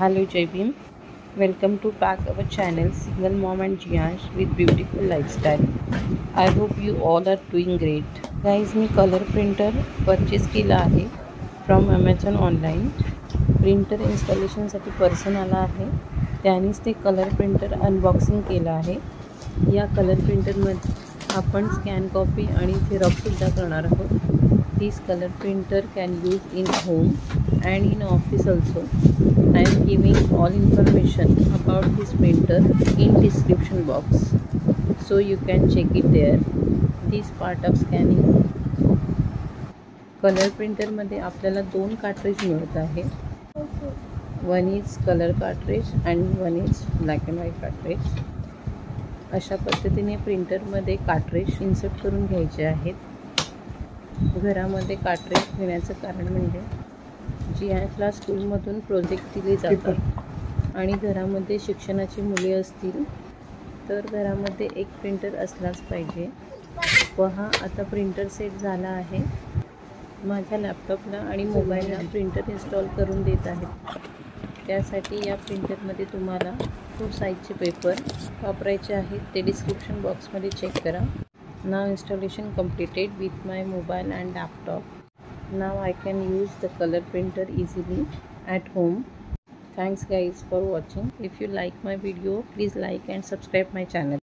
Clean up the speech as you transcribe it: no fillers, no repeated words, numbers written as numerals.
Hello Jaybeam, welcome to back our channel Single Mom and Jiyansh with beautiful lifestyle. I hope you all are doing great. Guys, मी colour printer purchase केला आहे from Amazon online. Printer इन्स्टॉलेशनसाठी person आला आहे, त्यानेच ते colour printer unboxing केलं आहे. या कलर प्रिंटरमध्ये आपण स्कॅन कॉपी आणि झेरॉक्ससुद्धा करणार आहोत. This color printer can use in home and in office also. I am giving all information about this printer in description box, so you can check it there. This part of scanning. Colour प्रिंटरमध्ये आपल्याला 2 cartridge मिळत आहे. One is colour cartridge and one is black and white cartridge. अशा पद्धतीने प्रिंटरमध्ये cartridge insert करून घ्यायचे आहेत. घरामध्ये कार्ट्रिज घेण्याचं कारण म्हणजे जियांशला स्कूलमधून प्रोजेक्ट दिले जातात आणि घरामध्ये शिक्षणाची मुले असतील तर घरामध्ये एक प्रिंटर असलाच पाहिजे. पहा, आता प्रिंटर सेट झाला आहे. माझ्या लॅपटॉपला आणि मोबाईलला प्रिंटर इन्स्टॉल करून देत आहेत. त्यासाठी या प्रिंटरमध्ये तुम्हाला 2 साईजचे पेपर वापरायचे आहेत. ते डिस्क्रिप्शन बॉक्समध्ये चेक करा. Now installation completed with my mobile and laptop. Now I can use the color printer easily at home. Thanks guys for watching. If you like my video, please like and subscribe my channel.